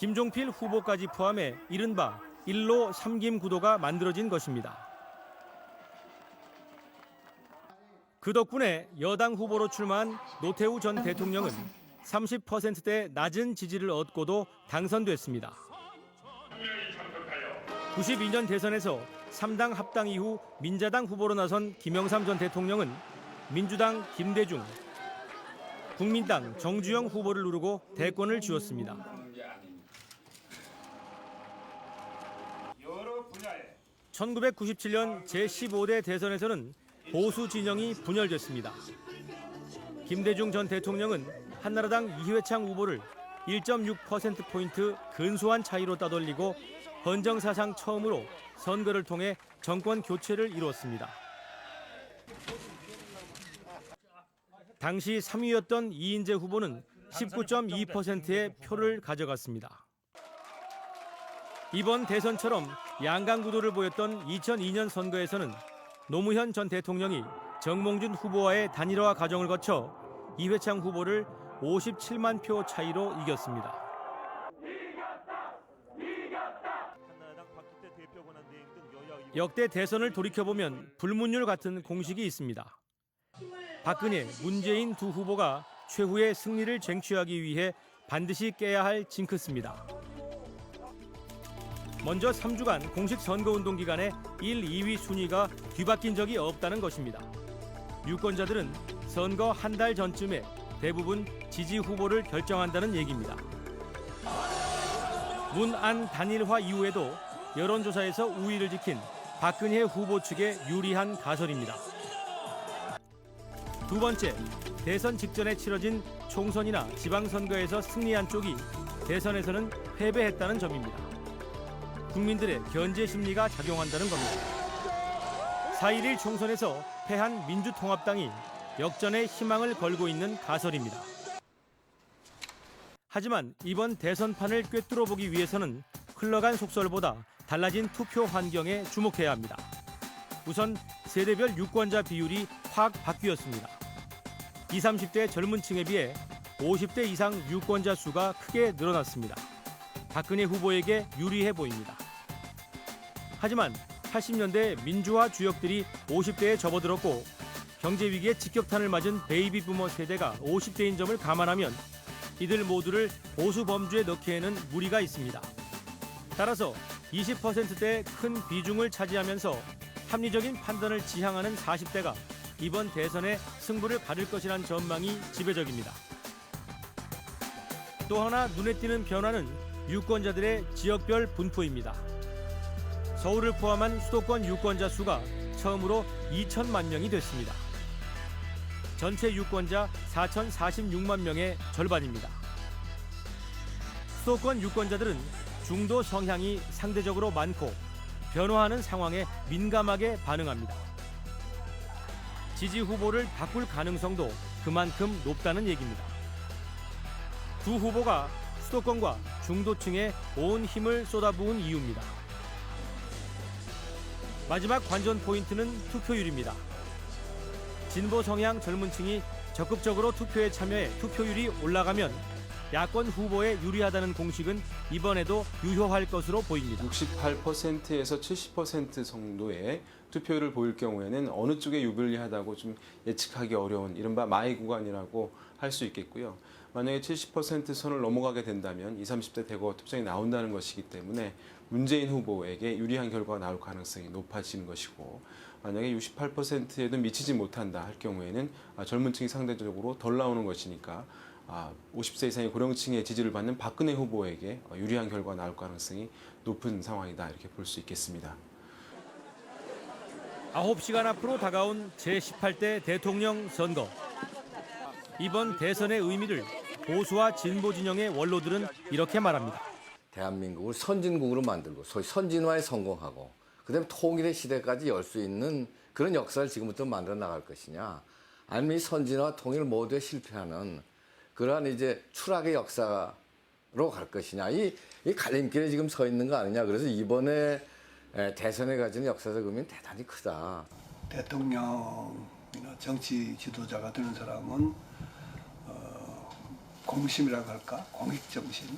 김종필 후보까지 포함해 이른바 1로 3김 구도가 만들어진 것입니다. 그 덕분에 여당 후보로 출마한 노태우 전 대통령은 30%대 낮은 지지를 얻고도 당선됐습니다. 92년 대선에서 3당 합당 이후 민자당 후보로 나선 김영삼 전 대통령은 민주당 김대중, 국민당 정주영 후보를 누르고 대권을 쥐었습니다. 1997년 제15대 대선에서는 보수 진영이 분열됐습니다. 김대중 전 대통령은 한나라당 이회창 후보를 1.6%포인트 근소한 차이로 따돌리고 헌정사상 처음으로 선거를 통해 정권 교체를 이뤘습니다. 당시 3위였던 이인재 후보는 19.2%의 표를 가져갔습니다. 이번 대선처럼 양강구도를 보였던 2002년 선거에서는 노무현 전 대통령이 정몽준 후보와의 단일화 과정을 거쳐 이회창 후보를 57만 표 차이로 이겼습니다. 역대 대선을 돌이켜보면 불문율 같은 공식이 있습니다. 박근혜, 문재인 두 후보가 최후의 승리를 쟁취하기 위해 반드시 깨야 할 징크스입니다. 먼저 3주간 공식 선거운동 기간에 1, 2위 순위가 뒤바뀐 적이 없다는 것입니다. 유권자들은 선거 한 달 전쯤에 대부분 지지 후보를 결정한다는 얘기입니다. 문안 단일화 이후에도 여론조사에서 우위를 지킨 박근혜 후보 측에 유리한 가설입니다. 두 번째, 대선 직전에 치러진 총선이나 지방선거에서 승리한 쪽이 대선에서는 패배했다는 점입니다. 국민들의 견제 심리가 작용한다는 겁니다. 4.11 총선에서 패한 민주통합당이 역전의 희망을 걸고 있는 가설입니다. 하지만 이번 대선판을 꿰뚫어 보기 위해서는 흘러간 속설보다 달라진 투표 환경에 주목해야 합니다. 우선 세대별 유권자 비율이 확 바뀌었습니다. 20, 30대 젊은 층에 비해 50대 이상 유권자 수가 크게 늘어났습니다. 박근혜 후보에게 유리해 보입니다. 하지만 80년대 민주화 주역들이 50대에 접어들었고 경제위기에 직격탄을 맞은 베이비 부머 세대가 50대인 점을 감안하면 이들 모두를 보수 범주에 넣기에는 무리가 있습니다. 따라서 20%대 큰 비중을 차지하면서 합리적인 판단을 지향하는 40대가 이번 대선에 승부를 가릴 것이란 전망이 지배적입니다. 또 하나 눈에 띄는 변화는 유권자들의 지역별 분포입니다. 서울을 포함한 수도권 유권자 수가 처음으로 2천만 명이 됐습니다. 전체 유권자 4,046만 명의 절반입니다. 수도권 유권자들은 중도 성향이 상대적으로 많고 변화하는 상황에 민감하게 반응합니다. 지지 후보를 바꿀 가능성도 그만큼 높다는 얘기입니다. 두 후보가 수도권과 중도층에 온 힘을 쏟아부은 이유입니다. 마지막 관전 포인트는 투표율입니다. 진보 성향 젊은 층이 적극적으로 투표에 참여해 투표율이 올라가면 야권 후보에 유리하다는 공식은 이번에도 유효할 것으로 보입니다. 68%에서 70% 정도의 투표율을 보일 경우에는 어느 쪽에 유불리하다고 좀 예측하기 어려운 이른바 마이 구간이라고 할 수 있겠고요. 만약에 70% 선을 넘어가게 된다면 20, 30대 대거 투표장이 나온다는 것이기 때문에 문재인 후보에게 유리한 결과가 나올 가능성이 높아지는 것이고, 만약에 68%에도 미치지 못한다 할 경우에는 젊은 층이 상대적으로 덜 나오는 것이니까 50세 이상의 고령층의 지지를 받는 박근혜 후보에게 유리한 결과가 나올 가능성이 높은 상황이다, 이렇게 볼 수 있겠습니다. 9시간 앞으로 다가온 제18대 대통령 선거. 이번 대선의 의미를 보수와 진보 진영의 원로들은 이렇게 말합니다. 대한민국을 선진국으로 만들고 소위 선진화에 성공하고 그다음에 통일의 시대까지 열 수 있는 그런 역사를 지금부터 만들어 나갈 것이냐, 아니면 이 선진화 통일 모두에 실패하는 그러한 이제 추락의 역사로 갈 것이냐, 이 갈림길에 지금 서 있는 거 아니냐. 그래서 이번에 대선에 가지는 역사적 의미는 대단히 크다. 대통령이나 정치 지도자가 되는 사람은 공심이라고 할까? 공익정신.